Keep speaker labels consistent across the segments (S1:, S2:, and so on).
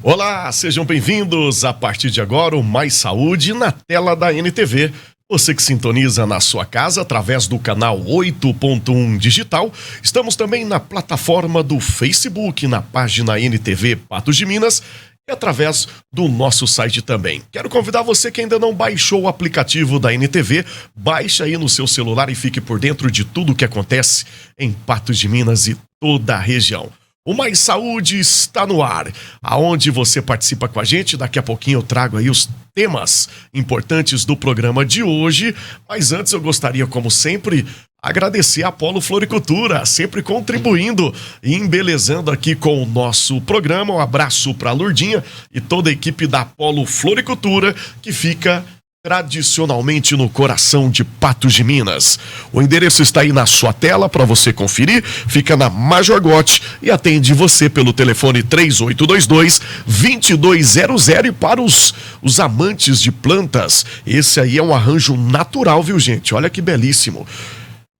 S1: Olá, sejam bem-vindos. A partir de agora, o Mais Saúde na tela da NTV. Você que sintoniza na sua casa através do canal 8.1 Digital. Estamos também na plataforma do Facebook, na página NTV Patos de Minas e através do nosso site também. Quero convidar você que ainda não baixou o aplicativo da NTV, baixe aí no seu celular e fique por dentro de tudo o que acontece em Patos de Minas e toda a região. O Mais Saúde está no ar, aonde você participa com a gente. Daqui a pouquinho eu trago aí os temas importantes do programa de hoje, mas antes eu gostaria, como sempre, agradecer a Apolo Floricultura, sempre contribuindo e embelezando aqui com o nosso programa. Um abraço para a Lourdinha e toda a equipe da Apolo Floricultura, que fica tradicionalmente no coração de Patos de Minas. O endereço está aí na sua tela para você conferir. Fica na Major Gotti e atende você pelo telefone 3822-2200. E para os amantes de plantas, esse aí é um arranjo natural, viu, gente? Olha que belíssimo.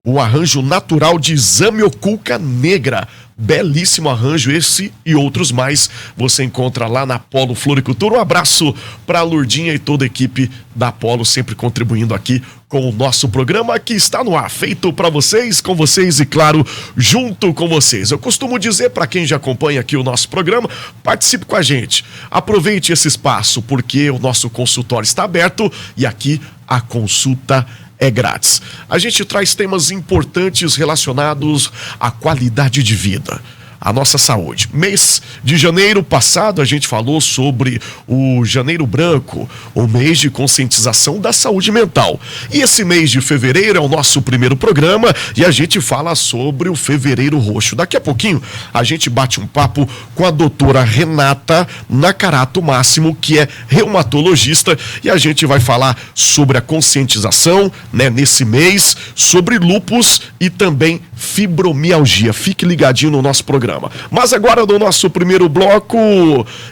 S1: O arranjo natural de Zamioculca negra. Belíssimo arranjo, esse e outros mais você encontra lá na Apolo Floricultura. Um abraço para a Lourdinha e toda a equipe da Apolo, sempre contribuindo aqui com o nosso programa que está no ar, feito para vocês, com vocês e, claro, junto com vocês. Eu costumo dizer para quem já acompanha aqui o nosso programa, participe com a gente. Aproveite esse espaço, porque o nosso consultório está aberto e aqui a consulta é grátis. A gente traz temas importantes relacionados à qualidade de vida, à nossa saúde. Mês de janeiro passado a gente falou sobre o Janeiro Branco, o mês de conscientização da saúde mental. E esse mês de fevereiro é o nosso primeiro programa e a gente fala sobre o Fevereiro Roxo. Daqui a pouquinho a gente bate um papo com a doutora Renata Nakarato Máximo, que é reumatologista, e a gente vai falar sobre a conscientização, né, nesse mês, sobre lúpus e também fibromialgia. Fique ligadinho no nosso programa. Mas agora, no nosso primeiro bloco,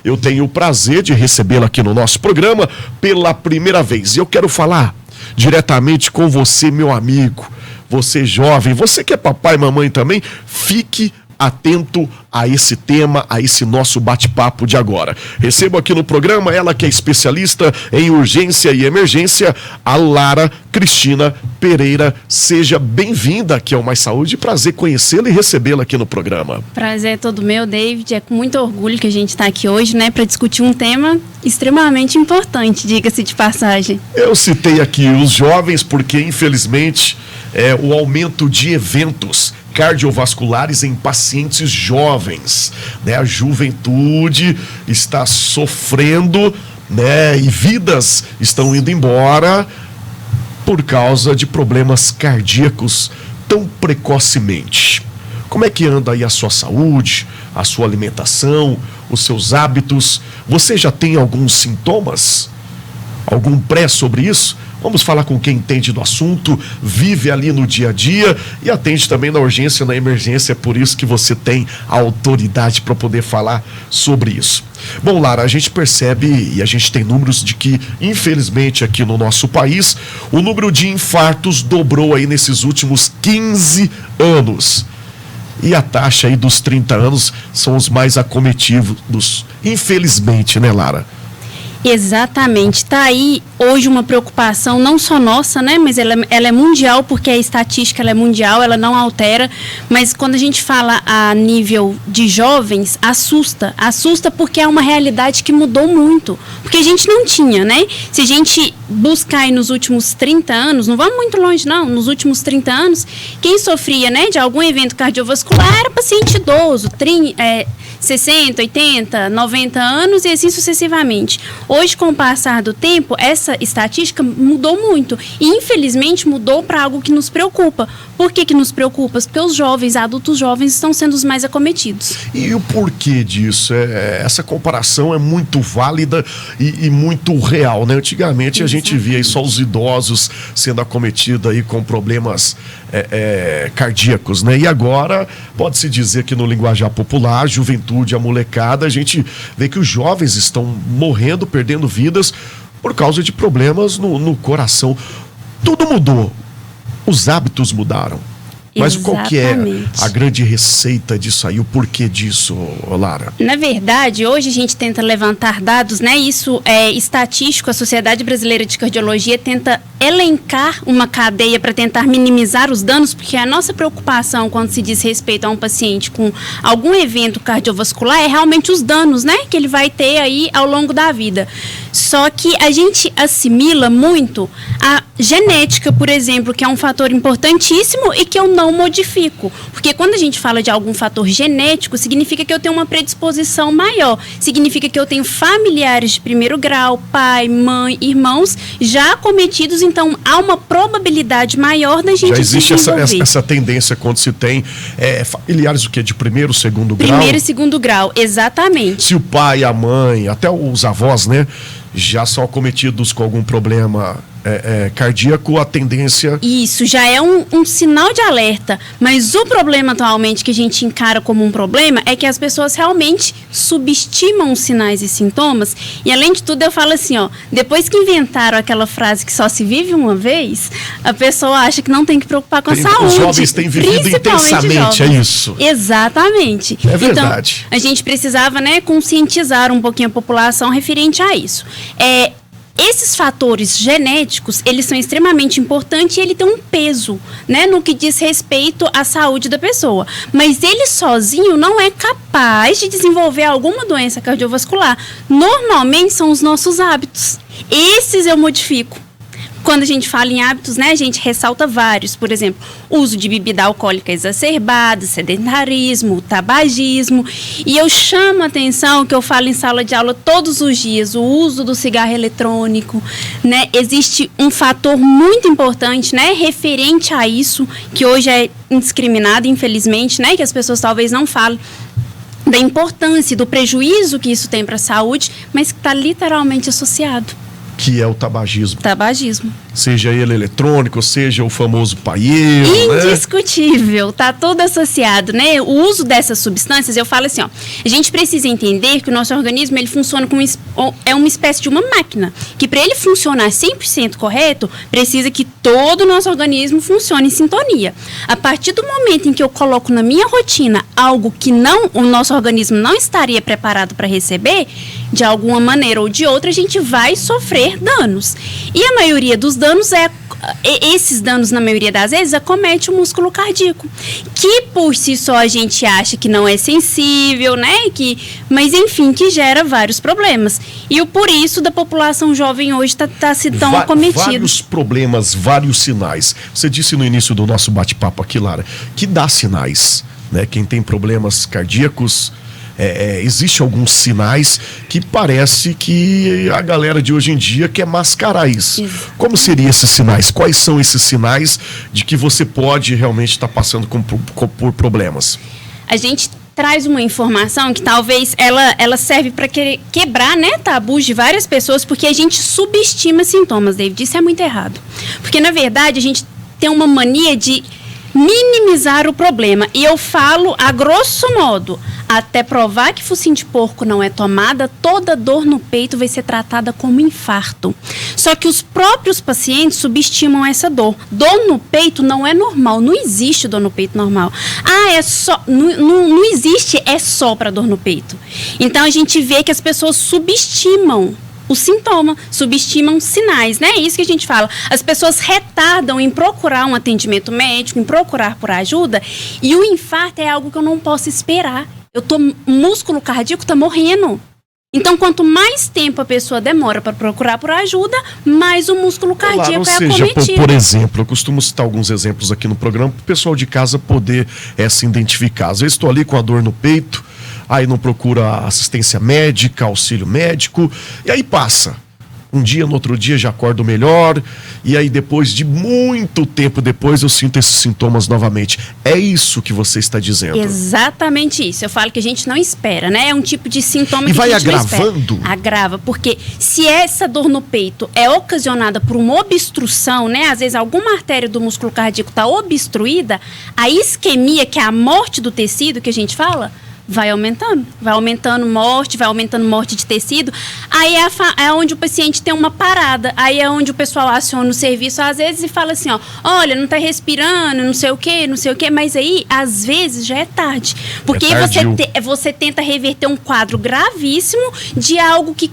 S1: eu tenho o prazer de recebê-la aqui no nosso programa pela primeira vez. E eu quero falar diretamente com você, meu amigo, você jovem, você que é papai e mamãe também, fique atento a esse tema, a esse nosso bate-papo de agora. Recebo aqui no programa ela que é especialista em urgência e emergência, a Lara Cristina Pereira. Seja bem-vinda aqui ao Mais Saúde. Prazer conhecê-la e recebê-la aqui no programa.
S2: Prazer é todo meu, David. É com muito orgulho que a gente está aqui hoje, né, para discutir um tema extremamente importante, diga-se de passagem.
S1: Eu citei aqui os jovens porque, infelizmente, o aumento de eventos cardiovasculares em pacientes jovens, né? A juventude está sofrendo, né? E vidas estão indo embora por causa de problemas cardíacos tão precocemente. Como é que anda aí a sua saúde, a sua alimentação, os seus hábitos? Você já tem alguns sintomas? Algum pré sobre isso? Vamos falar com quem entende do assunto, vive ali no dia a dia e atende também na urgência, na emergência. É por isso que você tem a autoridade para poder falar sobre isso. Bom, Lara, a gente percebe e a gente tem números de que, infelizmente, aqui no nosso país, o número de infartos dobrou aí nesses últimos 15 anos. E a taxa aí dos 30 anos são os mais acometidos, infelizmente, né, Lara?
S2: Exatamente. Está aí hoje uma preocupação não só nossa, né, mas ela é mundial, porque a estatística ela é mundial, ela não altera, mas quando a gente fala a nível de jovens, assusta porque é uma realidade que mudou muito, porque a gente não tinha, né? Se a gente buscar aí nos últimos 30 anos, não vamos muito longe não, nos últimos 30 anos, quem sofria, né, de algum evento cardiovascular era paciente idoso, 60, 80, 90 anos e assim sucessivamente. Hoje, com o passar do tempo, essa estatística mudou muito e, infelizmente, mudou para algo que nos preocupa. Por que nos preocupa? Porque os jovens, adultos jovens, estão sendo os mais acometidos.
S1: E o porquê disso? Essa comparação é muito válida e muito real, né? Antigamente, a gente via aí só os idosos sendo acometidos aí com problemas cardíacos, né? E agora, pode-se dizer que no linguajar popular, a juventude, a molecada, a gente vê que os jovens estão morrendo, perdendo vidas por causa de problemas no coração. Tudo mudou. Os hábitos mudaram. Mas qual que é a grande receita disso aí? O porquê disso, Lara?
S2: Na verdade, hoje a gente tenta levantar dados, né? Isso é estatístico. A Sociedade Brasileira de Cardiologia tenta elencar uma cadeia para tentar minimizar os danos, porque a nossa preocupação quando se diz respeito a um paciente com algum evento cardiovascular é realmente os danos, né? Que ele vai ter aí ao longo da vida. Só que a gente assimila muito a genética, por exemplo, que é um fator importantíssimo e que eu não modifico. Porque quando a gente fala de algum fator genético, significa que eu tenho uma predisposição maior. Significa que eu tenho familiares de primeiro grau, pai, mãe, irmãos, já acometidos, então há uma probabilidade maior da gente
S1: se desenvolver. Já existe essa tendência quando se tem familiares o quê? De primeiro, segundo grau?
S2: Primeiro e segundo grau, exatamente.
S1: Se o pai, a mãe, até os avós, né, já são acometidos com algum problema cardíaco, a tendência...
S2: Isso, já é um sinal de alerta. Mas o problema atualmente que a gente encara como um problema é que as pessoas realmente subestimam os sinais e sintomas. E além de tudo, eu falo assim, ó, depois que inventaram aquela frase que só se vive uma vez, a pessoa acha que não tem que preocupar com a saúde.
S1: Os jovens têm vivido intensamente, é isso.
S2: Exatamente.
S1: É verdade.
S2: Então, a gente precisava, né, conscientizar um pouquinho a população referente a isso. Esses fatores genéticos, eles são extremamente importantes e ele tem um peso, né, no que diz respeito à saúde da pessoa. Mas ele sozinho não é capaz de desenvolver alguma doença cardiovascular. Normalmente são os nossos hábitos. Esses eu modifico. Quando a gente fala em hábitos, né, a gente ressalta vários. Por exemplo, uso de bebida alcoólica exacerbada, sedentarismo, tabagismo. E eu chamo a atenção, que eu falo em sala de aula todos os dias, o uso do cigarro eletrônico, né? Existe um fator muito importante, né, referente a isso, que hoje é indiscriminado, infelizmente, né, que as pessoas talvez não falem da importância, do prejuízo que isso tem para a saúde, mas que está literalmente associado.
S1: Que é o tabagismo.
S2: Tabagismo.
S1: Seja ele eletrônico, seja o famoso paieiro,
S2: indiscutível, né? Tá tudo associado, né? O uso dessas substâncias, eu falo assim, ó, a gente precisa entender que o nosso organismo, ele funciona como uma espécie de uma máquina, que para ele funcionar 100% correto, precisa que todo o nosso organismo funcione em sintonia. A partir do momento em que eu coloco na minha rotina algo que o nosso organismo não estaria preparado para receber, de alguma maneira ou de outra, a gente vai sofrer danos. E a maioria dos danos esses danos, na maioria das vezes, acomete o músculo cardíaco, que por si só a gente acha que não é sensível, né? Mas enfim, que gera vários problemas. E por isso da população jovem hoje está se tão acometida.
S1: Vários problemas, vários sinais. Você disse no início do nosso bate-papo aqui, Lara, que dá sinais, né? Quem tem problemas cardíacos... Existem alguns sinais que parece que a galera de hoje em dia quer mascarar isso. Como seriam esses sinais? Quais são esses sinais de que você pode realmente estar passando por problemas?
S2: A gente traz uma informação que talvez ela serve para quebrar, né, tabus de várias pessoas, porque a gente subestima sintomas, David. Isso é muito errado. Porque, na verdade, a gente tem uma mania de minimizar o problema. E eu falo a grosso modo, até provar que focinho de porco não é tomada, toda dor no peito vai ser tratada como infarto. Só que os próprios pacientes subestimam essa dor. Dor no peito não é normal, não existe dor no peito normal. Não existe, é só para dor no peito. Então a gente vê que as pessoas subestimam o sintoma, subestimam sinais, né? É isso que a gente fala. As pessoas retardam em procurar um atendimento médico, em procurar por ajuda, e o infarto é algo que eu não posso esperar. O músculo cardíaco está morrendo. Então, quanto mais tempo a pessoa demora para procurar por ajuda, mais o músculo cardíaco é acometido.
S1: Por exemplo, eu costumo citar alguns exemplos aqui no programa para o pessoal de casa poder se identificar. Às vezes estou ali com a dor no peito, aí não procura assistência médica, auxílio médico, e aí passa. Um dia, no outro dia, já acordo melhor, e aí depois de muito tempo depois eu sinto esses sintomas novamente. É isso que você está dizendo?
S2: Exatamente isso. Eu falo que a gente não espera, né? É um tipo de sintoma que
S1: vai
S2: a gente
S1: agravando?
S2: Não espera. Agrava, porque se essa dor no peito é ocasionada por uma obstrução, né? Às vezes alguma artéria do músculo cardíaco está obstruída, a isquemia, que é a morte do tecido que a gente fala, vai aumentando morte, vai aumentando morte de tecido. Aí é onde o paciente tem uma parada, aí é onde o pessoal aciona o serviço às vezes e fala assim, ó, olha, não tá respirando, não sei o quê, mas aí às vezes já é tarde, porque você tenta reverter um quadro gravíssimo de algo que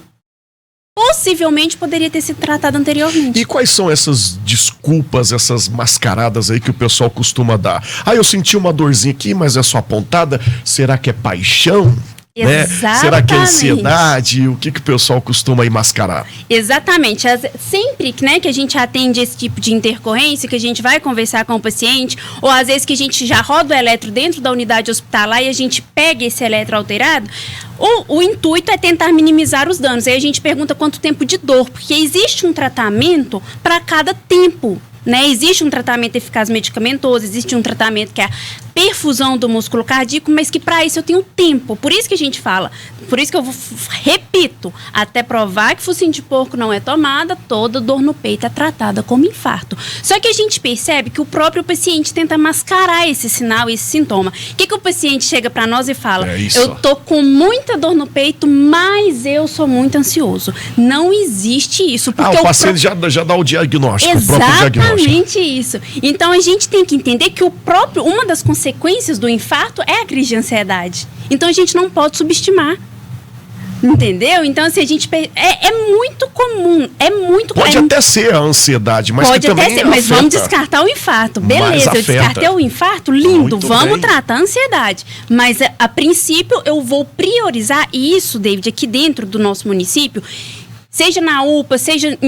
S2: possivelmente poderia ter sido tratado anteriormente.
S1: E quais são essas desculpas, essas mascaradas aí que o pessoal costuma dar? Eu senti uma dorzinha aqui, mas é só pontada. Será que é paixão? Né? Será que é ansiedade? O que o pessoal costuma aí mascarar?
S2: Exatamente. Sempre que a gente atende esse tipo de intercorrência, que a gente vai conversar com o paciente, ou às vezes que a gente já roda o eletro dentro da unidade hospitalar e a gente pega esse eletro alterado, o intuito é tentar minimizar os danos. Aí a gente pergunta quanto tempo de dor, porque existe um tratamento para cada tempo. Existe um tratamento eficaz medicamentoso, existe um tratamento que é a perfusão do músculo cardíaco, mas que para isso eu tenho tempo. Por isso que a gente fala, por isso que eu repito, até provar que focinho de porco não é tomada, toda dor no peito é tratada como infarto. Só que a gente percebe que o próprio paciente tenta mascarar esse sinal, esse sintoma. O que o paciente chega para nós e fala? Eu tô com muita dor no peito, mas eu sou muito ansioso. Não existe isso. Porque
S1: o paciente já dá o diagnóstico, o próprio diagnóstico.
S2: Exatamente isso. Então a gente tem que entender que uma das consequências do infarto é a crise de ansiedade. Então a gente não pode subestimar. Entendeu? Então, assim, é muito comum.
S1: Pode até ser a ansiedade, mas
S2: pode
S1: que também
S2: até ser, mas vamos descartar o infarto. Beleza, eu descartei o infarto, lindo, muito vamos bem. Tratar a ansiedade. Mas, a princípio, eu vou priorizar isso, David, aqui dentro do nosso município, seja na UPA, seja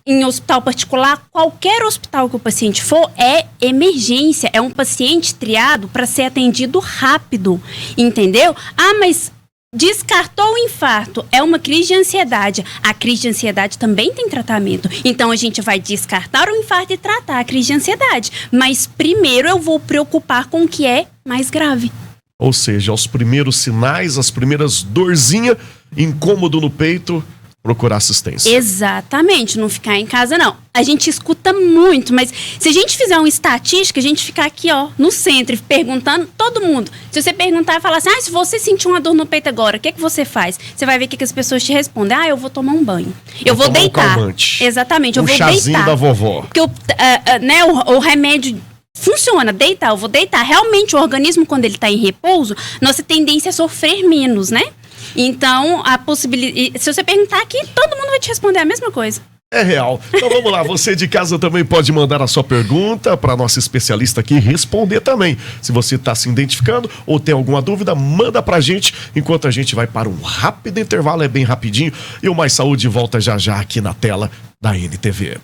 S2: em hospital particular, qualquer hospital que o paciente for, é emergência. É um paciente triado para ser atendido rápido. Entendeu? Mas descartou o infarto, é uma crise de ansiedade. A crise de ansiedade também tem tratamento. Então, a gente vai descartar o infarto e tratar a crise de ansiedade. Mas, primeiro, eu vou preocupar com o que é mais grave.
S1: Ou seja, os primeiros sinais, as primeiras dorzinhas, incômodo no peito, procurar assistência.
S2: Exatamente, não ficar em casa não. A gente escuta muito, mas se a gente fizer uma estatística, a gente ficar aqui, no centro, perguntando todo mundo. Se você perguntar e falar assim, se você sentir uma dor no peito agora, o que você faz? Você vai ver o que as pessoas te respondem. Eu vou tomar um banho. Eu vou deitar. Exatamente, eu vou deitar.
S1: Chazinho da vovó.
S2: Porque o remédio funciona, deitar, eu vou deitar. Realmente, o organismo, quando ele está em repouso, nossa tendência é sofrer menos, né? Então, se você perguntar aqui, todo mundo vai te responder a mesma coisa.
S1: É real. Então vamos lá, você de casa também pode mandar a sua pergunta para nossa especialista aqui responder também. Se você está se identificando ou tem alguma dúvida, manda pra gente, enquanto a gente vai para um rápido intervalo, é bem rapidinho, e o Mais Saúde volta já já aqui na tela da NTV.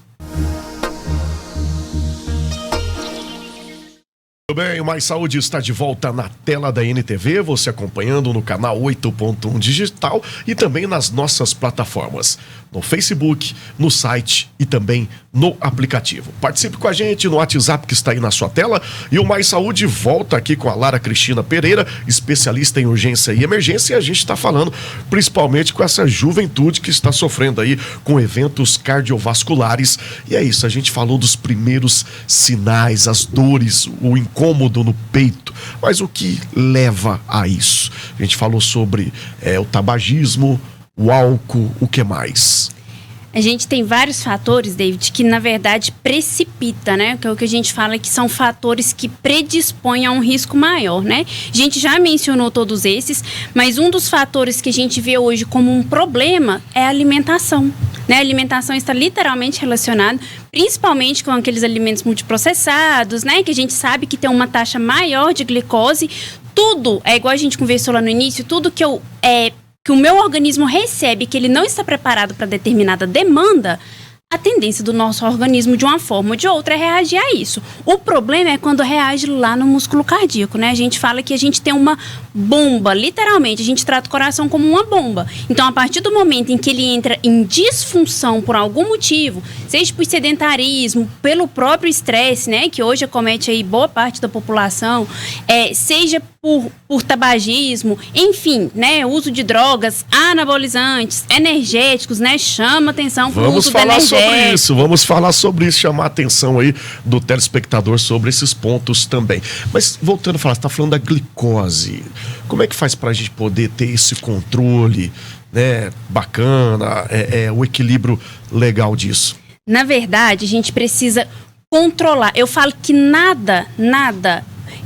S1: Tudo bem, o Mais Saúde está de volta na tela da NTV, você acompanhando no canal 8.1 Digital e também nas nossas plataformas, no Facebook, no site e também no aplicativo. Participe com a gente no WhatsApp que está aí na sua tela, e o Mais Saúde volta aqui com a Lara Cristina Pereira, especialista em urgência e emergência, e a gente está falando principalmente com essa juventude que está sofrendo aí com eventos cardiovasculares. E é isso, a gente falou dos primeiros sinais, as dores, o incômodo no peito, mas o que leva a isso? A gente falou sobre o tabagismo, o álcool, o que mais?
S2: A gente tem vários fatores, David, que na verdade precipita, né? Que é o que a gente fala que são fatores que predispõem a um risco maior, né? A gente já mencionou todos esses, mas um dos fatores que a gente vê hoje como um problema é a alimentação, né? A alimentação está literalmente relacionada, principalmente com aqueles alimentos multiprocessados, né? Que a gente sabe que tem uma taxa maior de glicose. Tudo, é igual a gente conversou lá no início, tudo que que o meu organismo recebe, que ele não está preparado para determinada demanda, a tendência do nosso organismo, de uma forma ou de outra, é reagir a isso. O problema é quando reage lá no músculo cardíaco, né? A gente fala que a gente tem uma bomba, literalmente, a gente trata o coração como uma bomba. Então, a partir do momento em que ele entra em disfunção por algum motivo, seja por sedentarismo, pelo próprio estresse, né? Que hoje acomete aí boa parte da população, seja por tabagismo, enfim, né, uso de drogas, anabolizantes, energéticos, né, chama atenção para o uso do energético.
S1: Vamos falar sobre isso, chamar a atenção aí do telespectador sobre esses pontos também. Mas voltando a falar, você está falando da glicose, como é que faz para a gente poder ter esse controle, né, bacana, o equilíbrio legal disso?
S2: Na verdade, a gente precisa controlar. Eu falo que nada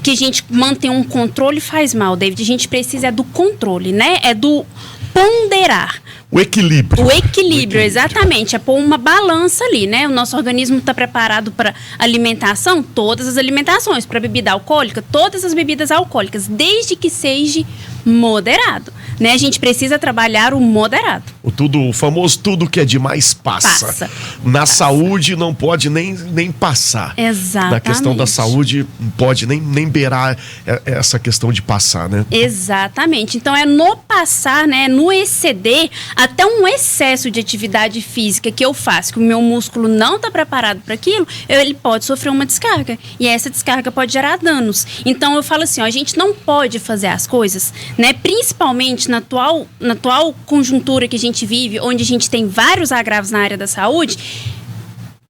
S2: que a gente mantenha um controle faz mal, David. A gente precisa do controle, né? É do ponderar.
S1: O equilíbrio,
S2: exatamente. É pôr uma balança ali, né? O nosso organismo está preparado para alimentação, todas as alimentações, para bebida alcoólica, todas as bebidas alcoólicas, desde que seja moderado, né? A gente precisa trabalhar o moderado.
S1: O famoso tudo que é demais passa. Na saúde não pode nem passar.
S2: Exatamente.
S1: Na questão da saúde não pode nem beirar essa questão de passar, né?
S2: Exatamente. Então é no passar, né? No exceder, até um excesso de atividade física que eu faço, que o meu músculo não está preparado para aquilo, ele pode sofrer uma descarga. E essa descarga pode gerar danos. Então eu falo assim, ó, a gente não pode fazer as coisas, né? Principalmente na atual conjuntura que a gente vive, onde a gente tem vários agravos na área da saúde,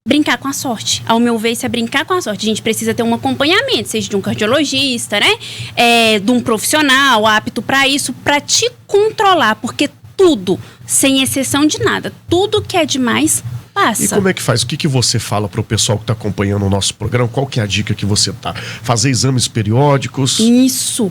S2: brincar com a sorte. Ao meu ver, isso é brincar com a sorte. A gente precisa ter um acompanhamento, seja de um cardiologista, né? De um profissional apto para isso, para te controlar, porque tudo, sem exceção de nada, tudo que é demais passa.
S1: E como é que faz? O que você fala para o pessoal que está acompanhando o nosso programa? Qual que é a dica que você dá? Fazer exames periódicos?
S2: Isso.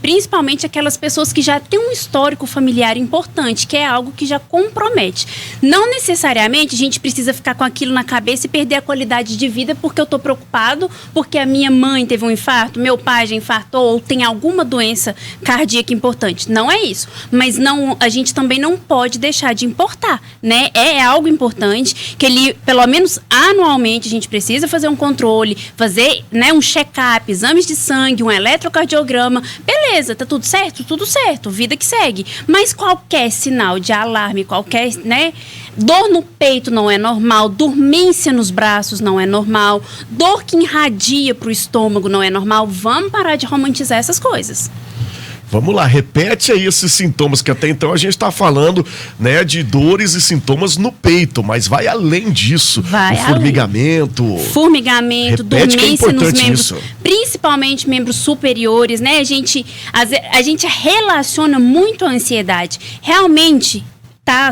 S2: Principalmente aquelas pessoas que já têm um histórico familiar importante, que é algo que já compromete. Não necessariamente a gente precisa ficar com aquilo na cabeça e perder a qualidade de vida porque eu estou preocupado, porque a minha mãe teve um infarto, meu pai já infartou ou tem alguma doença cardíaca importante. Não é isso. Mas a gente também não pode deixar de importar, né? É algo importante que pelo menos anualmente, a gente precisa fazer um controle, fazer, né, um check-up, exames de sangue, um eletrocardiograma, beleza, tá tudo certo? Tudo certo, vida que segue. Mas qualquer sinal de alarme, qualquer, né, dor no peito não é normal, dormência nos braços não é normal, dor que irradia pro estômago não é normal, vamos parar de romantizar essas coisas.
S1: Vamos lá, repete aí esses sintomas, que até então a gente está falando, né, de dores e sintomas no peito, mas vai além disso. Formigamento,
S2: dormência nos membros, principalmente membros superiores, né? A gente relaciona muito a ansiedade. Realmente está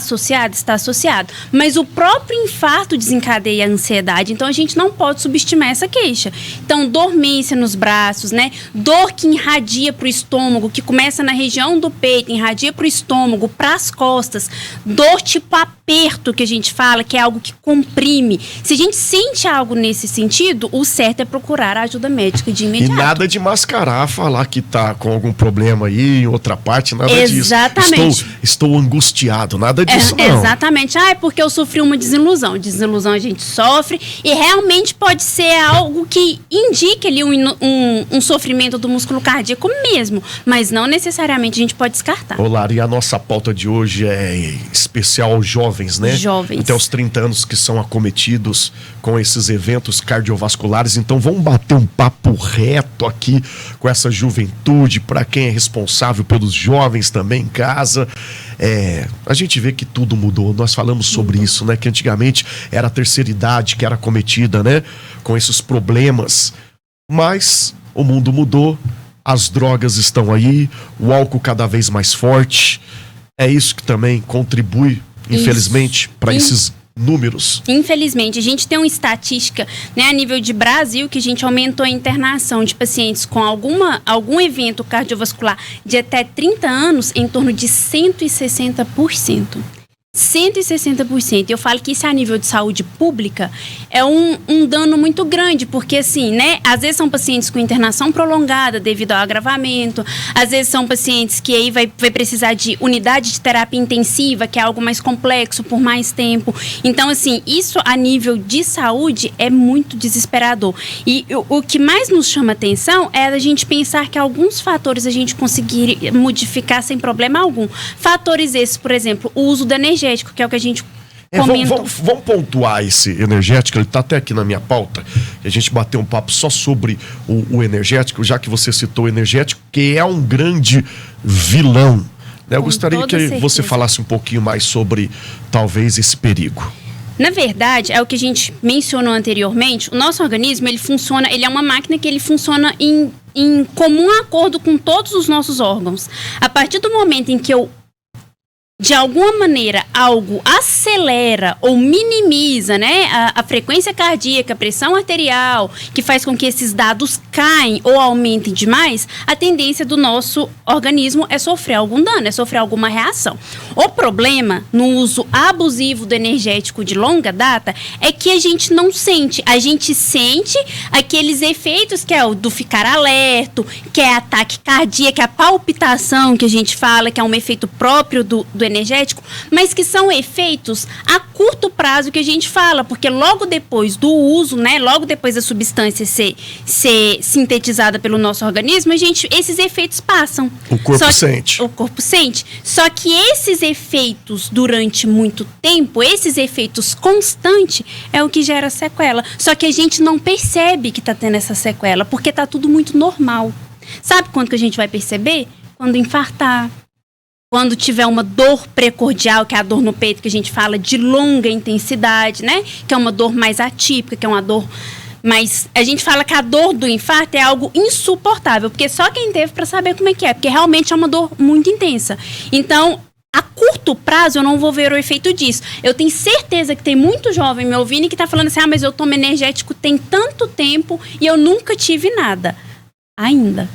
S2: associado. Mas o próprio infarto desencadeia a ansiedade, então a gente não pode subestimar essa queixa. Então, dormência nos braços, né? Dor que irradia para o estômago, que começa na região do peito, irradia para o estômago, para as costas. Dor tipo aperto, que a gente fala, que é algo que comprime. Se a gente sente algo nesse sentido, o certo é procurar a ajuda médica de imediato.
S1: E nada de mascarar, falar que tá com algum problema aí em outra parte, nada disso.
S2: Exatamente.
S1: Estou angustiado, nada disso não.
S2: Exatamente. É porque eu sofri uma desilusão. Desilusão a gente sofre e realmente pode ser algo que indique ali um sofrimento do músculo cardíaco mesmo, mas não necessariamente a gente pode descartar.
S1: Ô, Lara, e a nossa pauta de hoje é especial aos jovens, né?
S2: Jovens.
S1: Até os 30 anos que são acometidos com esses eventos cardiovasculares. Então vamos bater um papo reto aqui com essa juventude, para quem é responsável pelos jovens também em casa. A gente vê que tudo mudou, nós falamos sobre isso, né? Que antigamente era a terceira idade que era acometida, né? Com esses problemas, mas o mundo mudou, as drogas estão aí, o álcool cada vez mais forte, é isso que também contribui, infelizmente, para esses números.
S2: Infelizmente, a gente tem uma estatística, né, a nível de Brasil, que a gente aumentou a internação de pacientes com algum evento cardiovascular de até 30 anos em torno de 160%. 160%. Eu falo que isso a nível de saúde pública é um dano muito grande, porque assim, né, às vezes são pacientes com internação prolongada devido ao agravamento, às vezes são pacientes que aí vai precisar de unidade de terapia intensiva, que é algo mais complexo por mais tempo. Então, assim, isso a nível de saúde é muito desesperador. E o que mais nos chama atenção é a gente pensar que alguns fatores a gente conseguir modificar sem problema algum. Fatores esses, por exemplo, o uso da energia, que é o que a gente
S1: Vamos pontuar esse energético, ele está até aqui na minha pauta, e a gente bateu um papo só sobre o energético, já que você citou o energético, que é um grande vilão. Eu gostaria que você falasse um pouquinho mais sobre, talvez, esse perigo.
S2: Na verdade, é o que a gente mencionou anteriormente, o nosso organismo, ele é uma máquina que ele funciona em comum acordo com todos os nossos órgãos. A partir do momento em que de alguma maneira, algo acelera ou minimiza, né, a frequência cardíaca, a pressão arterial, que faz com que esses dados caem ou aumentem demais, a tendência do nosso organismo é sofrer algum dano, é sofrer alguma reação. O problema no uso abusivo do energético de longa data é que a gente não sente. A gente sente aqueles efeitos que é o do ficar alerta, que é ataque cardíaco, que é a palpitação que a gente fala, que é um efeito próprio do energético, mas que são efeitos a curto prazo que a gente fala, porque logo depois do uso, né, logo depois da substância ser sintetizada pelo nosso organismo, esses efeitos passam.
S1: O corpo sente.
S2: O corpo sente. Só que esses efeitos durante muito tempo, esses efeitos constantes, é o que gera sequela. Só que a gente não percebe que está tendo essa sequela, porque está tudo muito normal. Sabe quando que a gente vai perceber? Quando infartar. Quando tiver uma dor precordial, que é a dor no peito, que a gente fala de longa intensidade, né? Que é uma dor mais atípica, que é uma dor mais... A gente fala que a dor do infarto é algo insuportável, porque só quem teve para saber como é que é, porque realmente é uma dor muito intensa. Então, a curto prazo, eu não vou ver o efeito disso. Eu tenho certeza que tem muito jovem me ouvindo e que está falando assim, mas eu tomo energético tem tanto tempo e eu nunca tive nada. Ainda.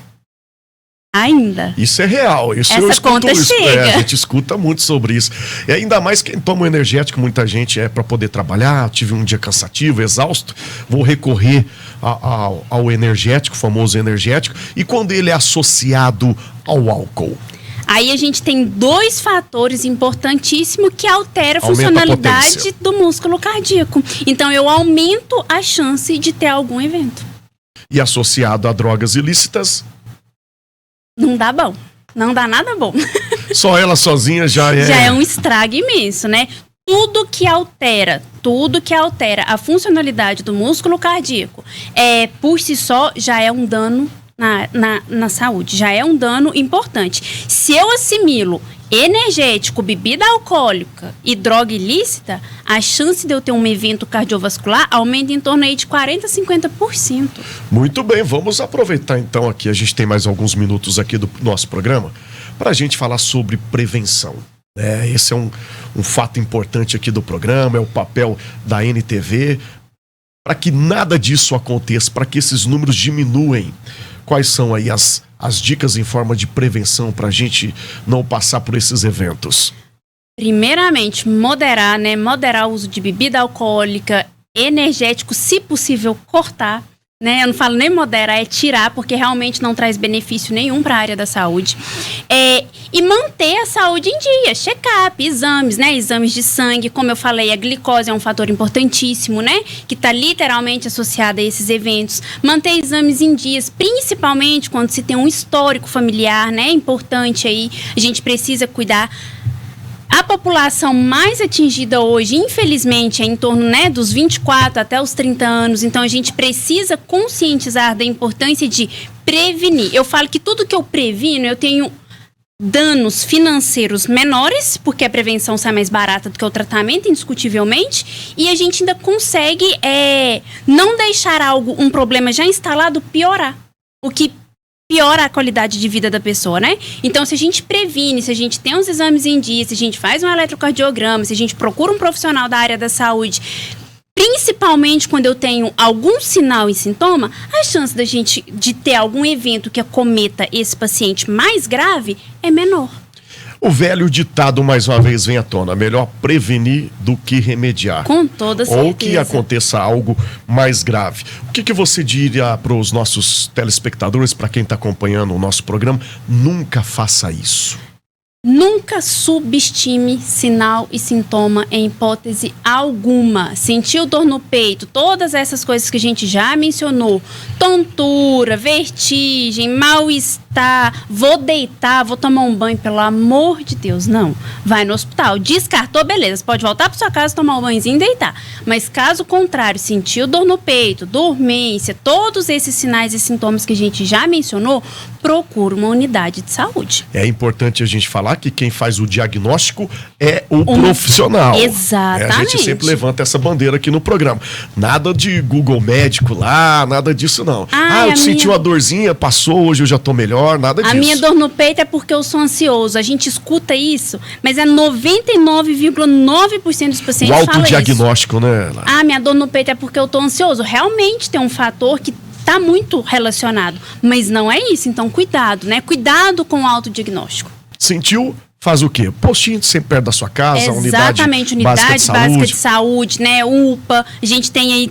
S1: Isso é real. Isso
S2: essa conta chega.
S1: A gente escuta muito sobre isso. E ainda mais quem toma o energético, muita gente para poder trabalhar, tive um dia cansativo, exausto, vou recorrer ao energético, famoso energético, e quando ele é associado ao álcool.
S2: Aí a gente tem dois fatores importantíssimos que alteram a funcionalidade do músculo cardíaco. Então eu aumento a chance de ter algum evento.
S1: E associado a drogas ilícitas...
S2: Não dá bom. Não dá nada bom.
S1: Só ela sozinha já
S2: é um estrago imenso, né? Tudo que altera a funcionalidade do músculo cardíaco, por si só, já é um dano na saúde. Já é um dano importante. Se eu assimilo energético, bebida alcoólica e droga ilícita, a chance de eu ter um evento cardiovascular aumenta em torno aí de 40% a 50%.
S1: Muito bem, vamos aproveitar então aqui, a gente tem mais alguns minutos aqui do nosso programa, para a gente falar sobre prevenção. Esse é um fato importante aqui do programa, é o papel da NTV, para que nada disso aconteça, para que esses números diminuem. Quais são aí as dicas em forma de prevenção para a gente não passar por esses eventos?
S2: Primeiramente, moderar o uso de bebida alcoólica, energético, se possível, cortar. Eu não falo nem moderar, é tirar, porque realmente não traz benefício nenhum para a área da saúde. E manter a saúde em dia, check-up, exames, exames de sangue. Como eu falei, a glicose é um fator importantíssimo, que está literalmente associado a esses eventos. Manter exames em dias, principalmente quando se tem um histórico familiar, é importante aí, a gente precisa cuidar. A população mais atingida hoje, infelizmente, é em torno dos 24 até os 30 anos. Então, a gente precisa conscientizar da importância de prevenir. Eu falo que tudo que eu previno, eu tenho danos financeiros menores, porque a prevenção sai mais barata do que o tratamento, indiscutivelmente. E a gente ainda consegue não deixar um problema já instalado, piorar. O que piora a qualidade de vida da pessoa, Então, se a gente previne, se a gente tem os exames em dia, se a gente faz um eletrocardiograma, se a gente procura um profissional da área da saúde, principalmente quando eu tenho algum sinal e sintoma, a chance da gente de ter algum evento que acometa esse paciente mais grave é menor.
S1: O velho ditado, mais uma vez, vem à tona. Melhor prevenir do que remediar.
S2: Com toda certeza.
S1: Ou que aconteça algo mais grave. O que você diria para os nossos telespectadores, para quem está acompanhando o nosso programa? Nunca faça isso.
S2: Nunca subestime sinal e sintoma em hipótese alguma. Sentiu dor no peito, todas essas coisas que a gente já mencionou, tontura, vertigem, mal-estar, vou deitar, vou tomar um banho, pelo amor de Deus, não. Vai no hospital. Descartou, beleza, você pode voltar para sua casa, tomar um banhozinho e deitar. Mas caso contrário, sentiu dor no peito, dormência, todos esses sinais e sintomas que a gente já mencionou, procura uma unidade de saúde.
S1: É importante a gente falar que quem faz o diagnóstico é o profissional.
S2: Exatamente.
S1: A gente sempre levanta essa bandeira aqui no programa. Nada de Google médico lá, nada disso não. Eu senti uma dorzinha, passou, hoje eu já tô melhor, nada disso.
S2: A minha dor no peito é porque eu sou ansioso. A gente escuta isso, mas é 99,9% dos pacientes
S1: falam isso. O autodiagnóstico, né?
S2: Minha dor no peito é porque eu tô ansioso. Realmente tem um fator que está muito relacionado, mas não é isso. Então, cuidado, né? Cuidado com o autodiagnóstico.
S1: Sentiu? Faz o quê? Postinho sempre perto da sua casa,
S2: exatamente, unidade básica de saúde, né? UPA. A gente tem aí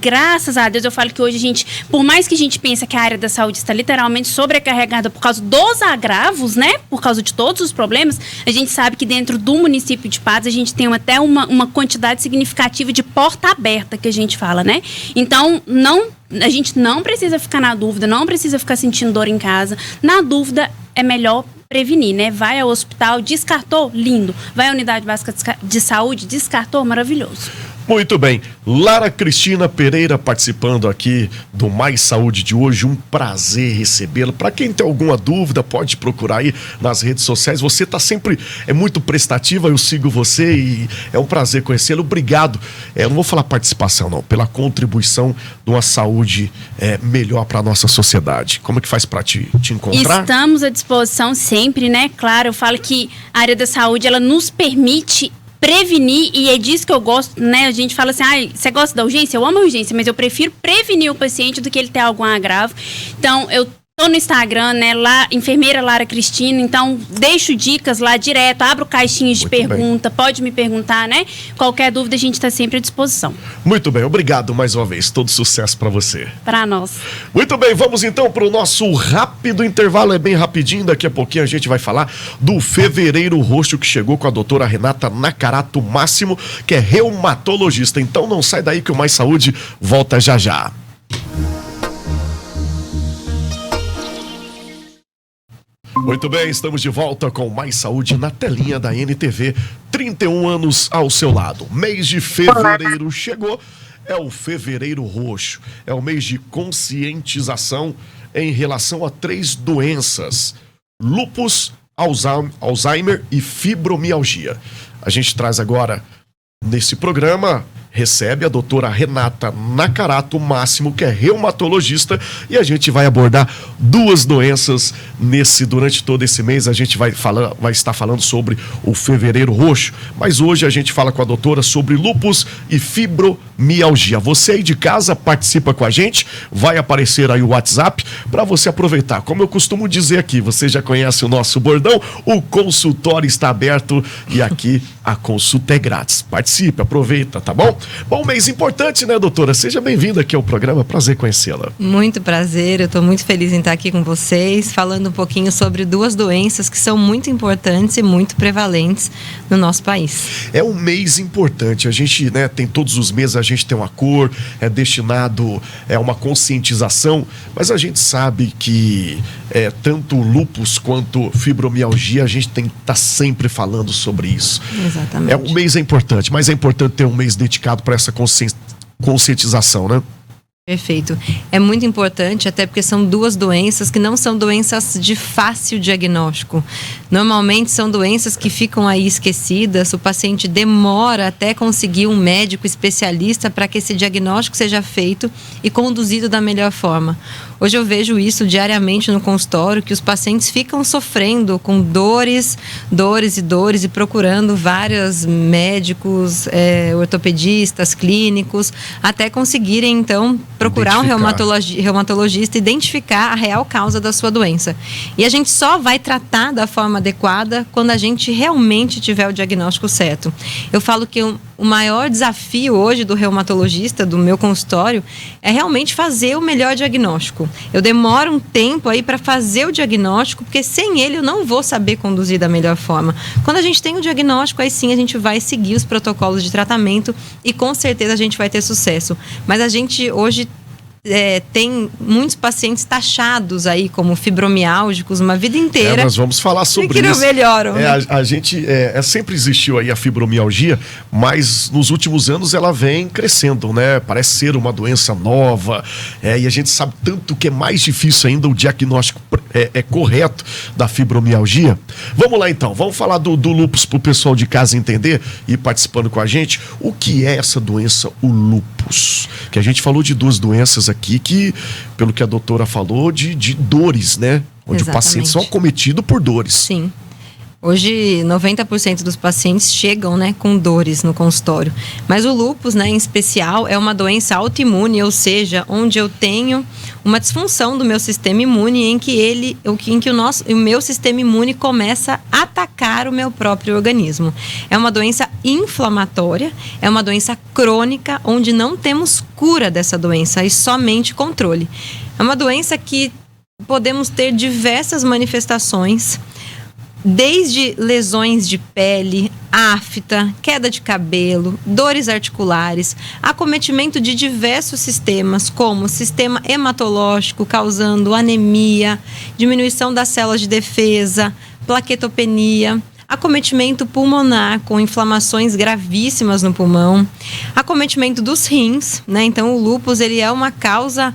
S2: graças a Deus, eu falo que hoje a gente, por mais que a gente pense que a área da saúde está literalmente sobrecarregada por causa dos agravos, né? Por causa de todos os problemas, a gente sabe que dentro do município de Patos a gente tem até uma quantidade significativa de porta aberta, que a gente fala, né? Então, a gente não precisa ficar na dúvida, não precisa ficar sentindo dor em casa. Na dúvida, é melhor prevenir, né? Vai ao hospital, descartou, lindo. Vai à unidade básica de saúde, descartou, maravilhoso.
S1: Muito bem, Lara Cristina Pereira participando aqui do Mais Saúde de hoje, um prazer recebê-la. Para quem tem alguma dúvida, pode procurar aí nas redes sociais, você tá sempre, muito prestativa, eu sigo você e é um prazer conhecê-la. Obrigado, não vou falar participação não, pela contribuição de uma saúde melhor para nossa sociedade. Como é que faz para te encontrar?
S2: Estamos à disposição sempre, né? Claro, eu falo que a área da saúde, ela nos permite prevenir, e é disso que eu gosto, né? A gente fala assim, você gosta da urgência? Eu amo a urgência, mas eu prefiro prevenir o paciente do que ele ter algum agravo. Então, eu tô no Instagram, né? Lá, enfermeira Lara Cristina, então deixo dicas lá direto, abro caixinhas de pergunta, pode me perguntar, né? Qualquer dúvida a gente está sempre à disposição.
S1: Muito bem, obrigado mais uma vez, todo sucesso para você.
S2: Para nós.
S1: Muito bem, vamos então para o nosso rápido intervalo, é bem rapidinho, daqui a pouquinho a gente vai falar do Fevereiro Roxo que chegou com a doutora Renata Nakarato Máximo, que é reumatologista, então não sai daí que o Mais Saúde volta já já. Muito bem, estamos de volta com Mais Saúde na telinha da NTV. 31 anos ao seu lado. Mês de fevereiro chegou. É o Fevereiro Roxo. É o mês de conscientização em relação a 3 doenças: lúpus, Alzheimer e fibromialgia. A gente traz agora, nesse programa, recebe a doutora Renata Nakarato Máximo, que é reumatologista, e a gente vai abordar 2 doenças durante todo esse mês. A gente vai estar falando sobre o Fevereiro Roxo, mas hoje a gente fala com a doutora sobre lúpus e fibromialgia. Você aí de casa participa com a gente, vai aparecer aí o WhatsApp para você aproveitar. Como eu costumo dizer aqui, você já conhece o nosso bordão, o consultório está aberto e aqui a consulta é grátis. Participe, aproveita, tá bom? Bom, mês importante, né, doutora? Seja bem-vinda aqui ao programa, prazer conhecê-la.
S3: Muito prazer, eu estou muito feliz em estar aqui com vocês, falando um pouquinho sobre 2 doenças que são muito importantes e muito prevalentes no nosso país.
S1: É um mês importante, a gente, né, tem todos os meses, a gente tem uma cor, é destinado a uma conscientização, mas a gente sabe que tanto o lúpus quanto fibromialgia, a gente tem que estar sempre falando sobre isso.
S3: Exatamente.
S1: Um mês é importante, mas é importante ter um mês dedicado para essa conscientização, né?
S3: Perfeito. É muito importante, até porque são 2 doenças que não são doenças de fácil diagnóstico. Normalmente são doenças que ficam aí esquecidas, o paciente demora até conseguir um médico especialista para que esse diagnóstico seja feito e conduzido da melhor forma. Hoje eu vejo isso diariamente no consultório, que os pacientes ficam sofrendo com dores e procurando vários médicos, ortopedistas, clínicos, até conseguirem então procurar um reumatologista, identificar a real causa da sua doença. E a gente só vai tratar da forma adequada quando a gente realmente tiver o diagnóstico certo. Eu falo que o maior desafio hoje do reumatologista, do meu consultório, é realmente fazer o melhor diagnóstico. Eu demoro um tempo aí para fazer o diagnóstico, porque sem ele eu não vou saber conduzir da melhor forma. Quando a gente tem o diagnóstico, aí sim a gente vai seguir os protocolos de tratamento e com certeza a gente vai ter sucesso. Mas a gente hoje tem muitos pacientes taxados aí como fibromiálgicos uma vida inteira.
S1: Nós vamos falar sobre
S3: que
S1: isso.
S3: não melhoram.
S1: A gente sempre existiu aí a fibromialgia, mas nos últimos anos ela vem crescendo, né? Parece ser uma doença nova, e a gente sabe tanto que é mais difícil ainda o diagnóstico correto da fibromialgia. Vamos lá então, vamos falar do lúpus para o pessoal de casa entender e participando com a gente. O que é essa doença, o lúpus? Que a gente falou de duas doenças aqui que, pelo que a doutora falou, de dores, né? Onde os pacientes são acometidos por dores.
S3: Sim. Hoje, 90% dos pacientes chegam, né, com dores no consultório. Mas o lúpus, né, em especial, é uma doença autoimune, ou seja, onde eu tenho uma disfunção do meu sistema imune em que o meu sistema imune começa a atacar o meu próprio organismo. É uma doença inflamatória, é uma doença crônica, onde não temos cura dessa doença e somente controle. É uma doença que podemos ter diversas manifestações, desde lesões de pele, afta, queda de cabelo, dores articulares, acometimento de diversos sistemas, como o sistema hematológico, causando anemia, diminuição das células de defesa, plaquetopenia, acometimento pulmonar, com inflamações gravíssimas no pulmão, acometimento dos rins, né? Então, o lúpus, ele é uma causa...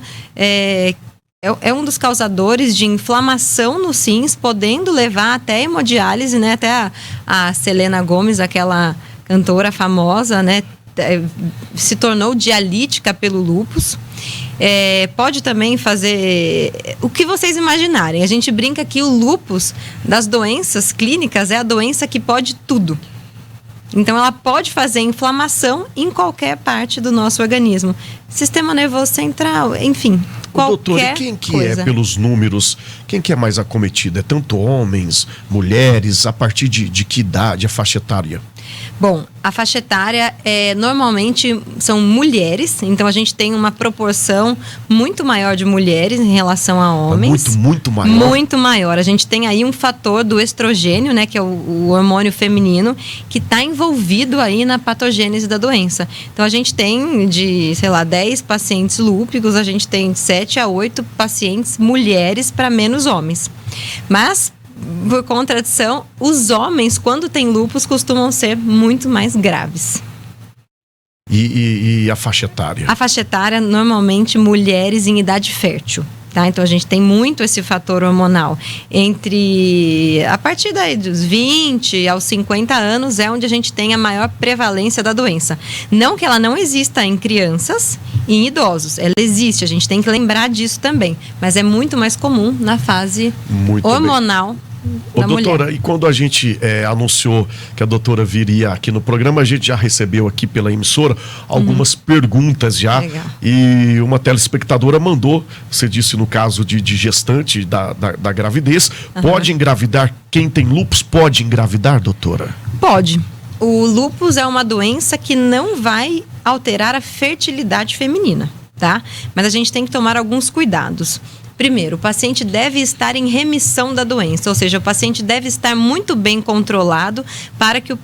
S3: É um dos causadores de inflamação nos rins, podendo levar até hemodiálise, né? Até a Selena Gomez, aquela cantora famosa, né? Se tornou dialítica pelo lúpus. Pode também fazer o que vocês imaginarem. A gente brinca que o lúpus, das doenças clínicas, é a doença que pode tudo. Então, ela pode fazer inflamação em qualquer parte do nosso organismo. Sistema nervoso central, enfim, qualquer
S1: doutor, e quem que
S3: coisa.
S1: Pelos números, quem que é mais acometido? É tanto homens, mulheres, a partir de que idade, a faixa etária?
S3: Bom, a faixa etária normalmente são mulheres, então a gente tem uma proporção muito maior de mulheres em relação a homens.
S1: Muito maior.
S3: Muito maior. A gente tem aí um fator do estrogênio, né, que é o hormônio feminino, que está envolvido aí na patogênese da doença. Então a gente tem de, 10 pacientes lúpicos, a gente tem 7 a 8 pacientes mulheres para menos homens. Mas, por contradição, os homens, quando têm lúpus, costumam ser muito mais graves.
S1: E a faixa etária?
S3: A faixa etária, normalmente, mulheres em idade fértil. Tá? Então, a gente tem muito esse fator hormonal. A partir daí dos 20 aos 50 anos é onde a gente tem a maior prevalência da doença. Não que ela não exista em crianças e em idosos. Ela existe, a gente tem que lembrar disso também. Mas é muito mais comum na fase hormonal.
S1: Doutora,
S3: mulher.
S1: E quando a gente anunciou que a doutora viria aqui no programa, a gente já recebeu aqui pela emissora algumas perguntas já.
S3: Legal.
S1: E uma telespectadora mandou, você disse no caso de gestante da gravidez, pode engravidar? Quem tem lúpus pode engravidar, doutora?
S3: Pode. O lúpus é uma doença que não vai alterar a fertilidade feminina, tá? Mas a gente tem que tomar alguns cuidados. Primeiro, o paciente deve estar em remissão da doença, ou seja, o paciente deve estar muito bem controlado para que o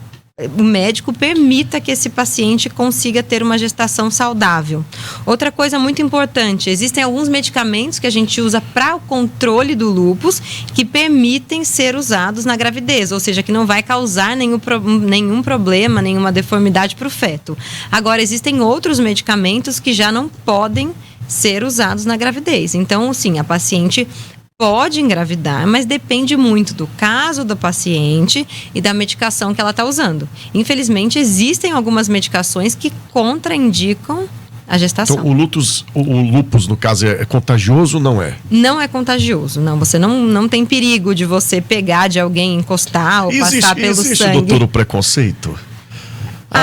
S3: médico permita que esse paciente consiga ter uma gestação saudável. Outra coisa muito importante, existem alguns medicamentos que a gente usa para o controle do lúpus que permitem ser usados na gravidez, ou seja, que não vai causar nenhum problema, nenhuma deformidade para o feto. Agora, existem outros medicamentos que já não podem ser usados na gravidez. Então, sim, a paciente pode engravidar, mas depende muito do caso do paciente e da medicação que ela está usando. Infelizmente, existem algumas medicações que contraindicam a gestação.
S1: Então, o lúpus, no caso, é contagioso ou não é?
S3: Não é contagioso, não. Você não tem perigo de você pegar de alguém, encostar ou passar pelo sangue.
S1: Existe, doutor, o preconceito?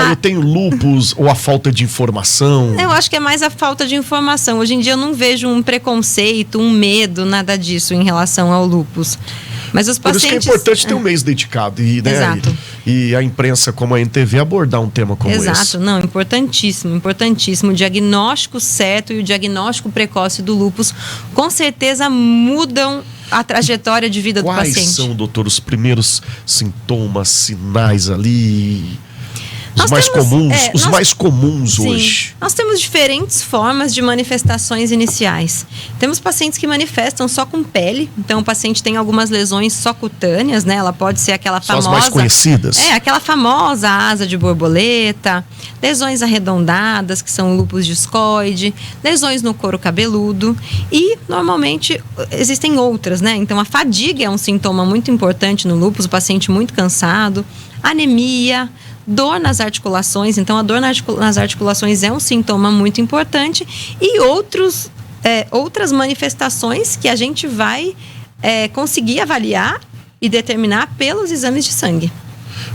S1: Eu tenho lúpus, ou a falta de informação?
S3: Eu acho que é mais a falta de informação. Hoje em dia eu não vejo um preconceito, um medo, nada disso em relação ao lúpus. Mas os pacientes...
S1: Por isso que é importante ter um mês dedicado.
S3: Exato.
S1: E a imprensa como a NTV abordar um tema como esse.
S3: Exato, não, importantíssimo, importantíssimo. O diagnóstico certo e o diagnóstico precoce do lúpus com certeza mudam a trajetória de vida do paciente.
S1: Quais são, doutor, os primeiros sintomas, sinais ali? Os mais comuns hoje.
S3: Nós temos diferentes formas de manifestações iniciais. Temos pacientes que manifestam só com pele. Então, o paciente tem algumas lesões só cutâneas, né? Ela pode ser aquela famosa...
S1: São as mais conhecidas.
S3: Aquela famosa asa de borboleta, lesões arredondadas, que são o lúpus discoide, lesões no couro cabeludo. E, normalmente, existem outras, né? Então, a fadiga é um sintoma muito importante no lúpus, o paciente muito cansado, anemia, dor nas articulações. Então, a dor nas articulações é um sintoma muito importante. E outras manifestações que a gente vai conseguir avaliar e determinar pelos exames de sangue.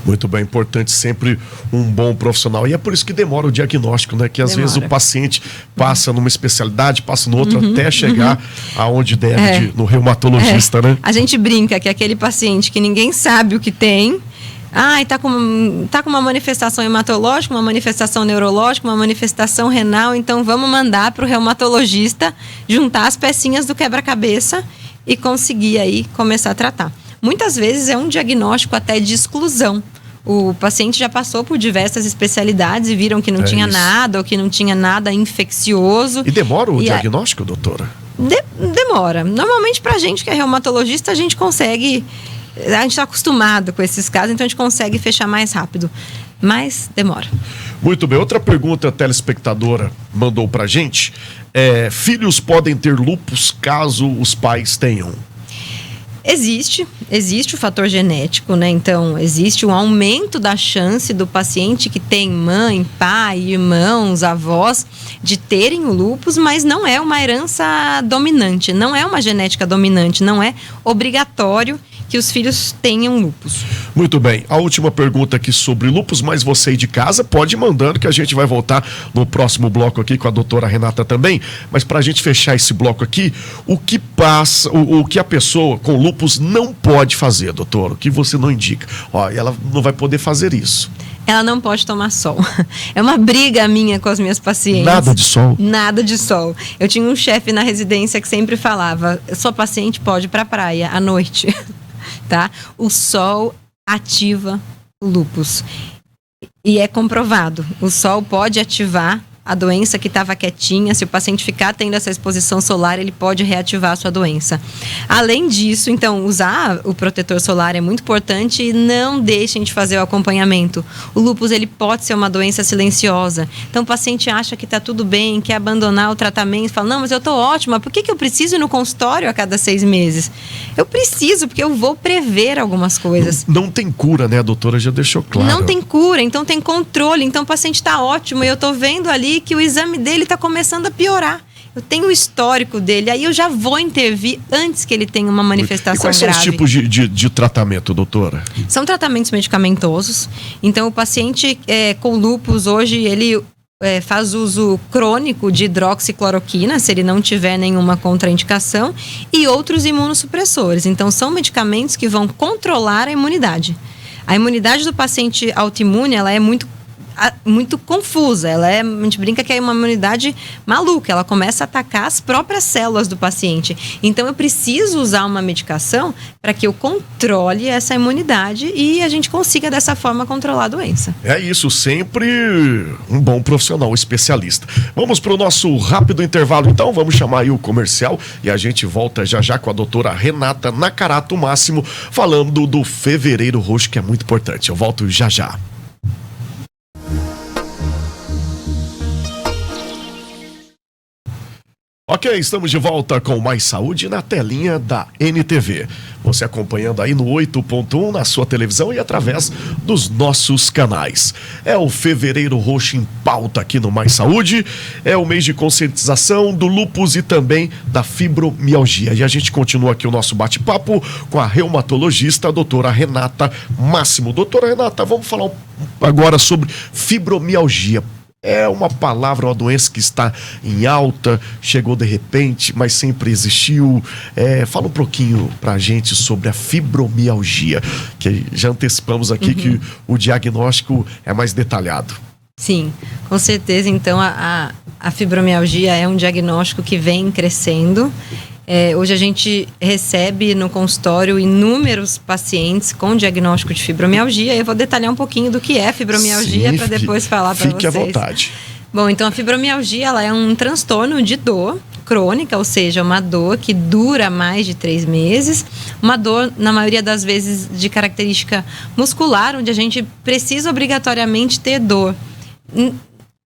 S1: Muito bem, importante sempre um bom profissional. E é por isso que demora o diagnóstico, né? Que às vezes o paciente passa numa especialidade, passa no outro, até chegar aonde deve, no reumatologista, né?
S3: A gente brinca que aquele paciente que ninguém sabe o que tem... tá com uma manifestação hematológica, uma manifestação neurológica, uma manifestação renal, então vamos mandar para o reumatologista juntar as pecinhas do quebra-cabeça e conseguir aí começar a tratar. Muitas vezes é um diagnóstico até de exclusão. O paciente já passou por diversas especialidades e viram que não tinha nada ou que não tinha nada infeccioso.
S1: E demora o diagnóstico, doutora?
S3: Demora. Normalmente, para a gente que é reumatologista, a gente consegue... A gente está acostumado com esses casos, então a gente consegue fechar mais rápido. Mas demora.
S1: Muito bem. Outra pergunta a telespectadora mandou pra gente. Filhos podem ter lúpus caso os pais tenham? Existe o fator genético, né? Então, existe um aumento da chance do paciente que tem mãe, pai, irmãos, avós, de terem o lúpus, mas não é uma herança dominante, não é uma genética dominante, não é obrigatório que os filhos tenham lúpus. Muito bem. A última pergunta aqui sobre lúpus, mas você aí de casa pode ir mandando que a gente vai voltar no próximo bloco aqui com a doutora Renata também. Mas para a gente fechar esse bloco aqui, o que passa, o que a pessoa com lúpus não pode fazer, doutor? O que você não indica? Ela não vai poder fazer isso.
S3: Ela não pode tomar sol. É uma briga minha com as minhas pacientes.
S1: Nada de sol?
S3: Nada de sol. Eu tinha um chefe na residência que sempre falava, sua paciente pode ir pra praia à noite. Tá? O sol ativa o lúpus. E é comprovado. O sol pode ativar a doença que estava quietinha. Se o paciente ficar tendo essa exposição solar, ele pode reativar a sua doença. Além disso, então, usar o protetor solar é muito importante e não deixem de fazer o acompanhamento. O lúpus, ele pode ser uma doença silenciosa. Então, o paciente acha que está tudo bem, quer abandonar o tratamento, fala, não, mas eu estou ótima, por que eu preciso ir no consultório a cada 6 meses? Eu preciso, porque eu vou prever algumas coisas.
S1: Não tem cura, né? A doutora já deixou claro.
S3: Não tem cura, então tem controle. Então, o paciente está ótimo e eu estou vendo ali que o exame dele está começando a piorar. Eu tenho o histórico dele, aí eu já vou intervir antes que ele tenha uma manifestação grave.
S1: E quais são os tipos de tratamento, doutora?
S3: São tratamentos medicamentosos. Então, o paciente com lúpus, hoje, ele faz uso crônico de hidroxicloroquina, se ele não tiver nenhuma contraindicação, e outros imunossupressores. Então, são medicamentos que vão controlar a imunidade. A imunidade do paciente autoimune, ela é muito confusa, a gente brinca que é uma imunidade maluca, ela começa a atacar as próprias células do paciente. Então eu preciso usar uma medicação para que eu controle essa imunidade e a gente consiga dessa forma controlar a doença.
S1: É isso, sempre um bom profissional, um especialista. Vamos para o nosso rápido intervalo então, vamos chamar aí o comercial e a gente volta já já com a doutora Renata Nakarato Máximo, falando do Fevereiro Roxo, que é muito importante. Eu volto já já. Ok, estamos de volta com Mais Saúde na telinha da NTV. Você acompanhando aí no 8.1 na sua televisão e através dos nossos canais. É o Fevereiro Roxo em pauta aqui no Mais Saúde. É o mês de conscientização do lúpus e também da fibromialgia. E a gente continua aqui o nosso bate-papo com a reumatologista, a doutora Renata Máximo. Doutora Renata, vamos falar agora sobre fibromialgia. É uma palavra, uma doença que está em alta, chegou de repente, mas sempre existiu. Fala um pouquinho pra gente sobre a fibromialgia, que já antecipamos aqui que o diagnóstico é mais detalhado.
S3: Sim, com certeza. Então, a fibromialgia é um diagnóstico que vem crescendo. Hoje a gente recebe no consultório inúmeros pacientes com diagnóstico de fibromialgia. Eu vou detalhar um pouquinho do que é fibromialgia para depois falar para vocês.
S1: Fique à vontade.
S3: Bom, então a fibromialgia ela é um transtorno de dor crônica, ou seja, uma dor que dura mais de 3 meses. Uma dor, na maioria das vezes, de característica muscular, onde a gente precisa obrigatoriamente ter dor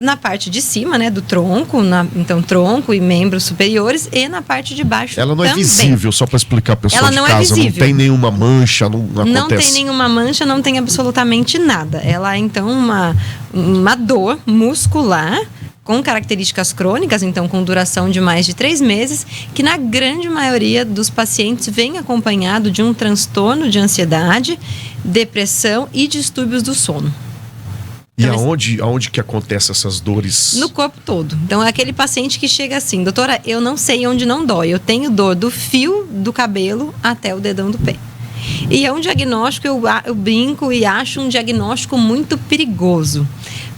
S3: na parte de cima, né, do tronco, então tronco e membros superiores, e na parte de baixo
S1: Ela não
S3: também.
S1: É visível, só para explicar para o pessoal
S3: Ela
S1: de
S3: não
S1: casa,
S3: é visível.
S1: Não tem nenhuma mancha, não acontece.
S3: Não tem nenhuma mancha, não tem absolutamente nada. Ela é então uma dor muscular com características crônicas, então com duração de mais de 3 meses, que na grande maioria dos pacientes vem acompanhado de um transtorno de ansiedade, depressão e distúrbios do sono.
S1: E aonde que acontecem essas dores?
S3: No corpo todo. Então é aquele paciente que chega assim, doutora, eu não sei onde não dói. Eu tenho dor do fio do cabelo até o dedão do pé. E é um diagnóstico, eu brinco e acho um diagnóstico muito perigoso.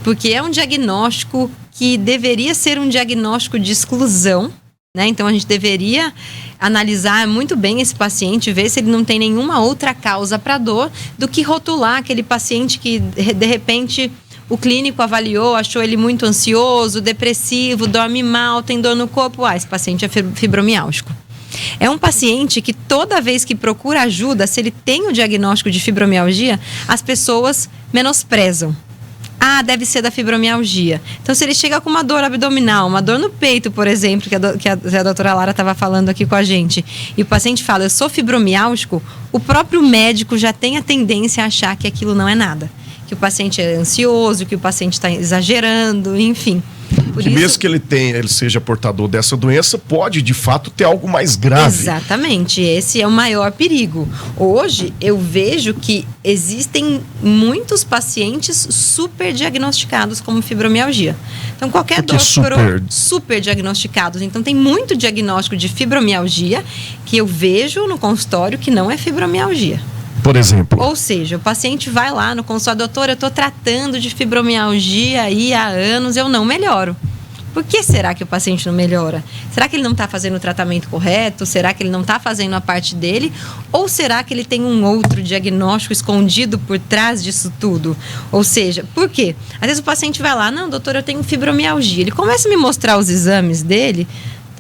S3: Porque é um diagnóstico que deveria ser um diagnóstico de exclusão, né? Então a gente deveria analisar muito bem esse paciente, ver se ele não tem nenhuma outra causa para dor, do que rotular aquele paciente que de repente o clínico avaliou, achou ele muito ansioso, depressivo, dorme mal, tem dor no corpo. Esse paciente é fibromiálgico. É um paciente que toda vez que procura ajuda, se ele tem o diagnóstico de fibromialgia, as pessoas menosprezam. Deve ser da fibromialgia. Então, se ele chega com uma dor abdominal, uma dor no peito, por exemplo, que a doutora Lara estava falando aqui com a gente, e o paciente fala, eu sou fibromiálgico, o próprio médico já tem a tendência a achar que aquilo não é nada. Que o paciente é ansioso, que o paciente está exagerando, enfim.
S1: Mesmo que ele seja portador dessa doença, pode de fato ter algo mais grave.
S3: Exatamente, esse é o maior perigo. Hoje eu vejo que existem muitos pacientes super diagnosticados como fibromialgia. Então qualquer dor super diagnosticados. Então tem muito diagnóstico de fibromialgia que eu vejo no consultório que não é fibromialgia.
S1: Por exemplo?
S3: Ou seja, o paciente vai lá no consultório, doutora, eu estou tratando de fibromialgia aí há anos, eu não melhoro. Por que será que o paciente não melhora? Será que ele não está fazendo o tratamento correto? Será que ele não está fazendo a parte dele? Ou será que ele tem um outro diagnóstico escondido por trás disso tudo? Ou seja, por quê? Às vezes o paciente vai lá, não, doutor, eu tenho fibromialgia. Ele começa a me mostrar os exames dele,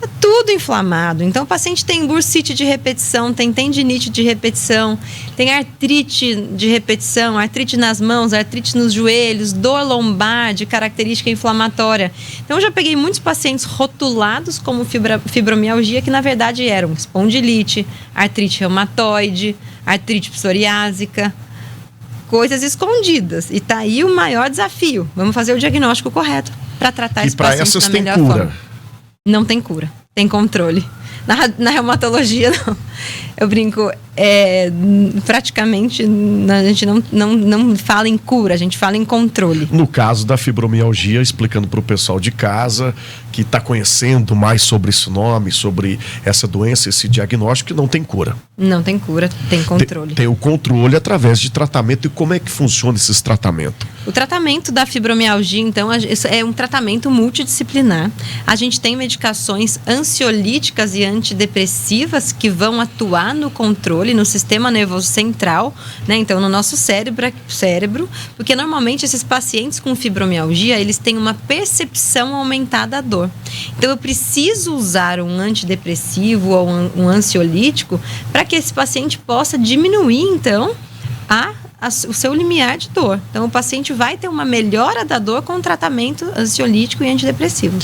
S3: tá tudo inflamado. Então o paciente tem bursite de repetição, tem tendinite de repetição, tem artrite de repetição, artrite nas mãos, artrite nos joelhos, dor lombar de característica inflamatória. Então eu já peguei muitos pacientes rotulados como fibromialgia que na verdade eram espondilite, artrite reumatoide, artrite psoriásica, coisas escondidas. E tá aí o maior desafio. Vamos fazer o diagnóstico correto para tratar esse paciente da melhor forma. Não tem cura, tem controle. Na reumatologia, não. Eu brinco, praticamente a gente não fala em cura, a gente fala em controle.
S1: No caso da fibromialgia, explicando para o pessoal de casa que está conhecendo mais sobre esse nome, sobre essa doença, esse diagnóstico, que não tem cura.
S3: Não tem cura, tem controle.
S1: Tem o controle através de tratamento. E como é que funciona esse tratamento?
S3: O tratamento da fibromialgia, então, é um tratamento multidisciplinar. A gente tem medicações ansiolíticas e antidepressivas que vão atuar no controle, no sistema nervoso central, né? Então, no nosso cérebro, porque normalmente esses pacientes com fibromialgia, eles têm uma percepção aumentada da dor. Então, eu preciso usar um antidepressivo ou um ansiolítico para que esse paciente possa diminuir, então, o seu limiar de dor. Então, o paciente vai ter uma melhora da dor com tratamento ansiolítico e antidepressivo.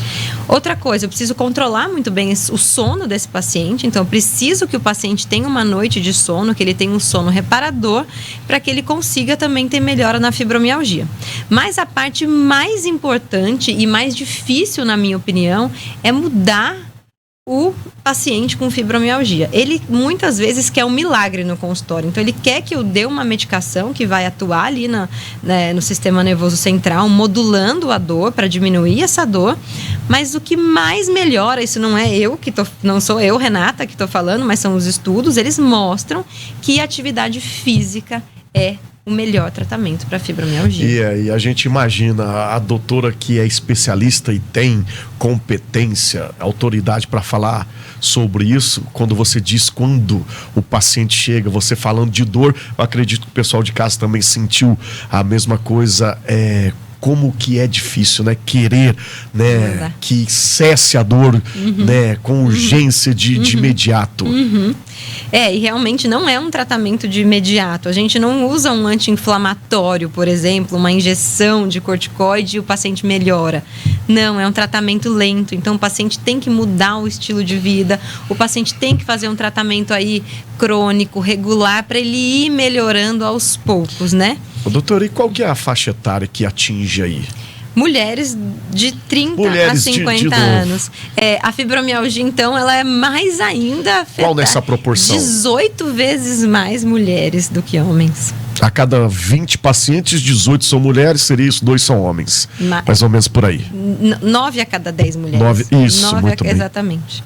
S3: Outra coisa, eu preciso controlar muito bem o sono desse paciente. Então, eu preciso que o paciente tenha uma noite de sono, que ele tenha um sono reparador, para que ele consiga também ter melhora na fibromialgia. Mas a parte mais importante e mais difícil, na minha opinião, é mudar o paciente com fibromialgia. Ele muitas vezes quer um milagre no consultório. Então, ele quer que eu dê uma medicação que vai atuar ali no sistema nervoso central, modulando a dor para diminuir essa dor. Mas o que mais melhora, isso não sou eu, Renata, que estou falando, mas são os estudos, eles mostram que a atividade física é o melhor tratamento para fibromialgia.
S1: E aí a gente imagina a doutora que é especialista e tem competência, autoridade para falar sobre isso. Quando você diz quando o paciente chega, você falando de dor, eu acredito que o pessoal de casa também sentiu a mesma coisa, como que é difícil, né? Querer, né? Que cesse a dor, né? Com urgência de imediato.
S3: E realmente não é um tratamento de imediato. A gente não usa um anti-inflamatório, por exemplo, uma injeção de corticoide e o paciente melhora. Não, é um tratamento lento. Então o paciente tem que mudar o estilo de vida, o paciente tem que fazer um tratamento aí crônico, regular, para ele ir melhorando aos poucos, né?
S1: Doutor, e qual que é a faixa etária que atinge aí?
S3: Mulheres de 30 a 50 anos. A fibromialgia, então, ela é mais ainda afetada.
S1: Qual nessa proporção?
S3: 18 vezes mais mulheres do que homens.
S1: A cada 20 pacientes, 18 são mulheres, seria isso, 2 são homens. Mais ou menos por aí.
S3: 9 a cada 10 mulheres.
S1: 9, muito bem.
S3: Exatamente.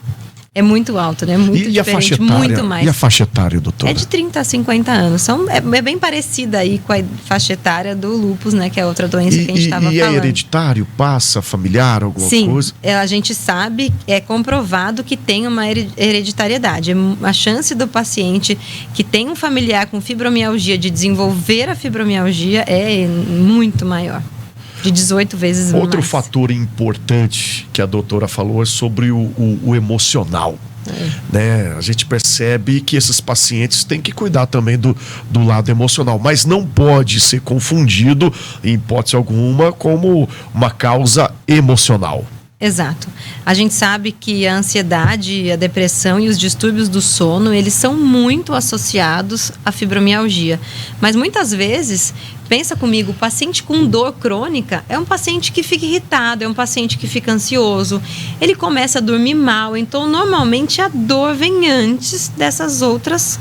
S3: É muito alto, né? Muito diferente,
S1: a faixa etária,
S3: muito mais.
S1: E a faixa etária, doutora?
S3: É de 30 a 50 anos. É bem parecida aí com a faixa etária do lúpus, né? Que é outra doença que a gente estava falando.
S1: E é hereditário? Passa familiar, alguma coisa?
S3: Sim, a gente sabe, é comprovado que tem uma hereditariedade. A chance do paciente que tem um familiar com fibromialgia de desenvolver a fibromialgia é muito maior. De 18 vezes mais.
S1: Outro fator importante que a doutora falou é sobre o emocional. Né? A gente percebe que esses pacientes têm que cuidar também do lado emocional, mas não pode ser confundido, em hipótese alguma, como uma causa emocional.
S3: Exato. A gente sabe que a ansiedade, a depressão e os distúrbios do sono, eles são muito associados à fibromialgia. Mas muitas vezes, pensa comigo, o paciente com dor crônica é um paciente que fica irritado, é um paciente que fica ansioso, ele começa a dormir mal. Então, normalmente, a dor vem antes dessas outras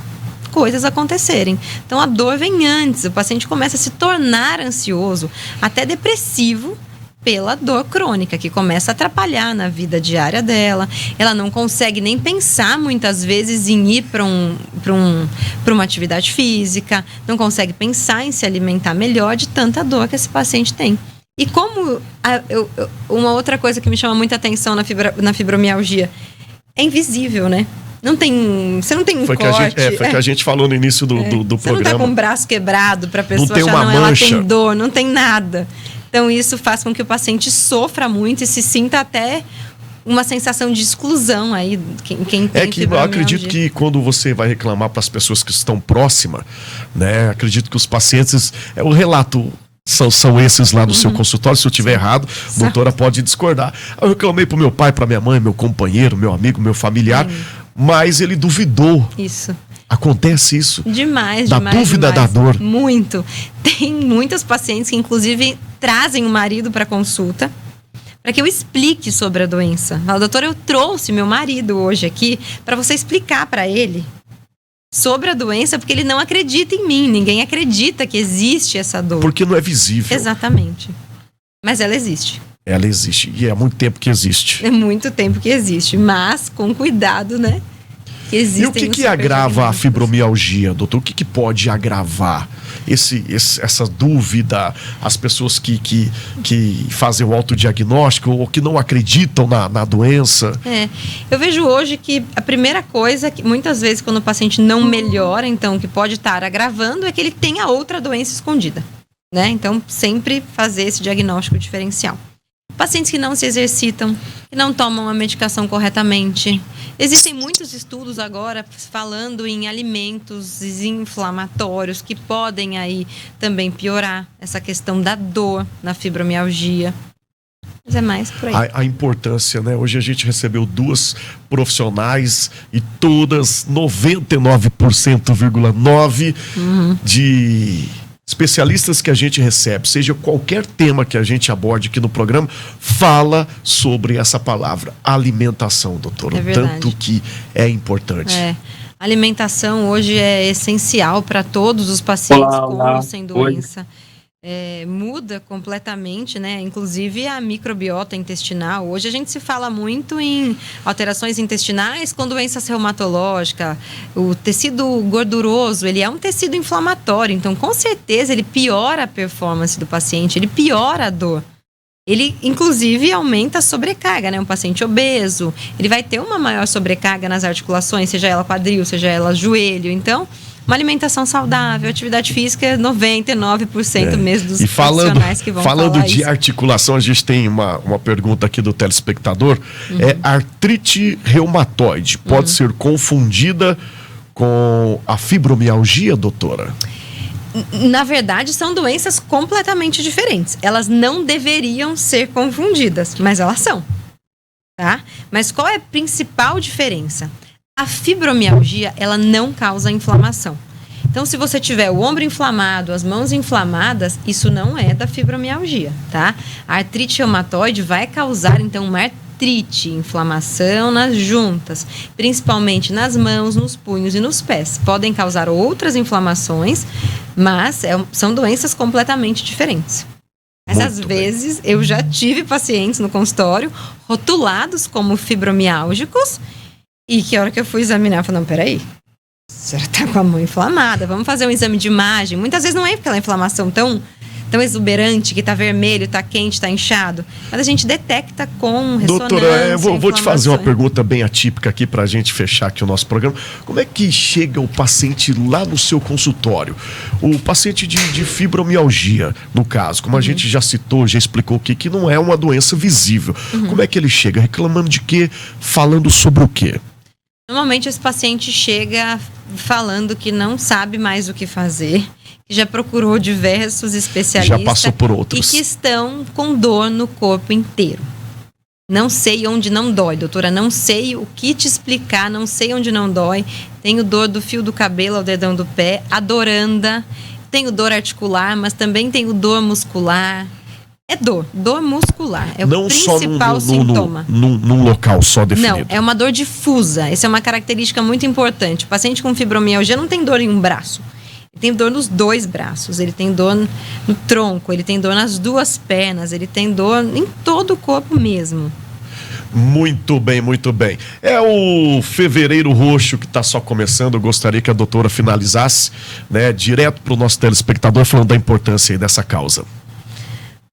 S3: coisas acontecerem. Então, a dor vem antes, o paciente começa a se tornar ansioso, até depressivo, pela dor crônica, que começa a atrapalhar na vida diária dela. Ela não consegue nem pensar, muitas vezes, em ir para uma atividade física, não consegue pensar em se alimentar melhor de tanta dor que esse paciente tem. E como uma outra coisa que me chama muita atenção na fibromialgia, é invisível, né? Você não tem um corte.
S1: Foi que a gente falou no início do programa.
S3: Você não tá com o braço quebrado para a pessoa
S1: não tem
S3: achar,
S1: uma
S3: ela
S1: mancha.
S3: tem dor, não tem nada. Então, isso faz com que o paciente sofra muito e se sinta até uma sensação de exclusão aí, quem tem
S1: que eu acredito que quando você vai reclamar para as pessoas que estão próximas, né? Acredito que os pacientes, o relato são esses lá no seu consultório. Se eu estiver errado, a doutora pode discordar. Eu reclamei para o meu pai, para minha mãe, meu companheiro, meu amigo, meu familiar, mas ele duvidou.
S3: Isso.
S1: Acontece isso?
S3: Demais,
S1: da dúvida da dor.
S3: Muito. Tem muitas pacientes que, inclusive, trazem o marido para consulta para que eu explique sobre a doença. Fala, doutora, eu trouxe meu marido hoje aqui para você explicar para ele sobre a doença, porque ele não acredita em mim. Ninguém acredita que existe essa dor.
S1: Porque não é visível.
S3: Exatamente. Mas ela existe.
S1: Ela existe. E é muito tempo que existe.
S3: É muito tempo que existe. Mas com cuidado, né?
S1: E o que agrava a fibromialgia, doutor? O que pode agravar essa dúvida, as pessoas que fazem o autodiagnóstico ou que não acreditam na doença?
S3: Eu vejo hoje que a primeira coisa, que muitas vezes quando o paciente não melhora, então que pode estar agravando, é que ele tenha outra doença escondida, né? Então, sempre fazer esse diagnóstico diferencial. Pacientes que não se exercitam, que não tomam a medicação corretamente. Existem muitos estudos agora falando em alimentos inflamatórios que podem aí também piorar essa questão da dor na fibromialgia. Mas é mais por aí.
S1: A importância, né? Hoje a gente recebeu 2 profissionais e todas 99,9% de especialistas que a gente recebe, seja qualquer tema que a gente aborde aqui no programa, fala sobre essa palavra, alimentação, doutora.
S3: É verdade.
S1: Tanto que é importante.
S3: A alimentação hoje é essencial para todos os pacientes com ou sem doença. muda completamente, né? Inclusive a microbiota intestinal. Hoje a gente se fala muito em alterações intestinais com doenças reumatológicas. O tecido gorduroso, ele é um tecido inflamatório, então com certeza ele piora a performance do paciente, ele piora a dor. Ele, inclusive, aumenta a sobrecarga, né? Um paciente obeso, ele vai ter uma maior sobrecarga nas articulações, seja ela quadril, seja ela joelho. Então, uma alimentação saudável, atividade física, 99% mesmo dos profissionais que vão falar
S1: falando de
S3: isso.
S1: articulação, a gente tem uma pergunta aqui do telespectador. Artrite reumatoide pode ser confundida com a fibromialgia, doutora?
S3: Na verdade, são doenças completamente diferentes. Elas não deveriam ser confundidas, mas elas são. Tá? Mas qual é a principal diferença? A fibromialgia, ela não causa inflamação. Então, se você tiver o ombro inflamado, as mãos inflamadas, isso não é da fibromialgia, tá? A artrite reumatoide vai causar, então, uma artrite, inflamação nas juntas, principalmente nas mãos, nos punhos e nos pés. Podem causar outras inflamações, mas são doenças completamente diferentes. Mas, às vezes, eu já tive pacientes no consultório rotulados como fibromiálgicos, e que a hora que eu fui examinar, eu falei, não, peraí, a senhora tá com a mão inflamada, vamos fazer um exame de imagem. Muitas vezes não é aquela inflamação tão exuberante, que tá vermelho, tá quente, tá inchado, mas a gente detecta com ressonância.
S1: Doutora, eu vou te fazer uma pergunta bem atípica aqui pra gente fechar aqui o nosso programa. Como é que chega o paciente lá no seu consultório? O paciente de fibromialgia, no caso, como a gente já citou, já explicou aqui, que não é uma doença visível. Como é que ele chega? Reclamando de quê? Falando sobre o quê?
S3: Normalmente esse paciente chega falando que não sabe mais o que fazer, que já procurou diversos especialistas,
S1: já passou por outros,
S3: e que estão com dor no corpo inteiro. Não sei onde não dói, doutora, não sei o que te explicar, não sei onde não dói. Tenho dor do fio do cabelo ao dedão do pé, a dor anda, tenho dor articular, mas também tenho dor muscular. É dor muscular, é
S1: não
S3: o principal sintoma.
S1: Num local só definido.
S3: Não, é uma dor difusa, essa é uma característica muito importante. O paciente com fibromialgia não tem dor em um braço, ele tem dor nos 2 braços, ele tem dor no tronco, ele tem dor nas 2 pernas, ele tem dor em todo o corpo mesmo.
S1: Muito bem, muito bem. É o Fevereiro Roxo que está só começando. Eu gostaria que a doutora finalizasse, né, direto para o nosso telespectador, falando da importância aí dessa causa.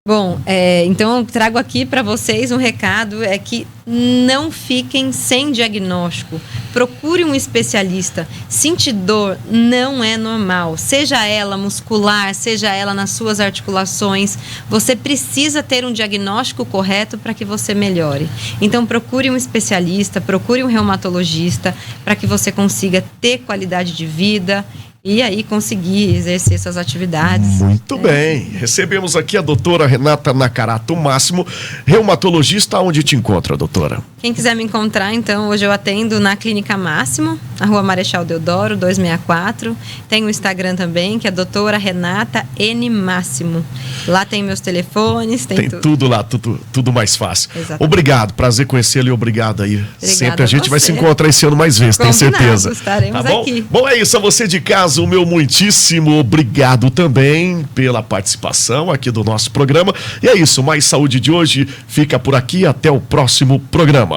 S3: Bom, então eu trago aqui para vocês um recado, é que não fiquem sem diagnóstico. Procure um especialista. Sentir dor não é normal, seja ela muscular, seja ela nas suas articulações. Você precisa ter um diagnóstico correto para que você melhore. Então procure um especialista, procure um reumatologista para que você consiga ter qualidade de vida e aí conseguir exercer suas atividades.
S1: Muito bem. Recebemos aqui a doutora Renata Nakarato Máximo, reumatologista. Onde te encontra, doutora?
S3: Quem quiser me encontrar, então, hoje eu atendo na Clínica Máximo, na Rua Marechal Deodoro, 264. Tem o Instagram também, que é doutora Renata N Máximo. Lá tem meus telefones, tem
S1: tudo lá, tudo mais fácil.
S3: Exatamente.
S1: Obrigado, prazer conhecê-lo e obrigado aí.
S3: Obrigada.
S1: Sempre a gente vai se encontrar esse ano mais vezes, tenho certeza.
S3: Estaremos
S1: tá bom?
S3: aqui.
S1: Bom, é isso, a você de casa, o meu muitíssimo obrigado também pela participação aqui do nosso programa. E é isso, Mais Saúde de hoje fica por aqui, até o próximo programa.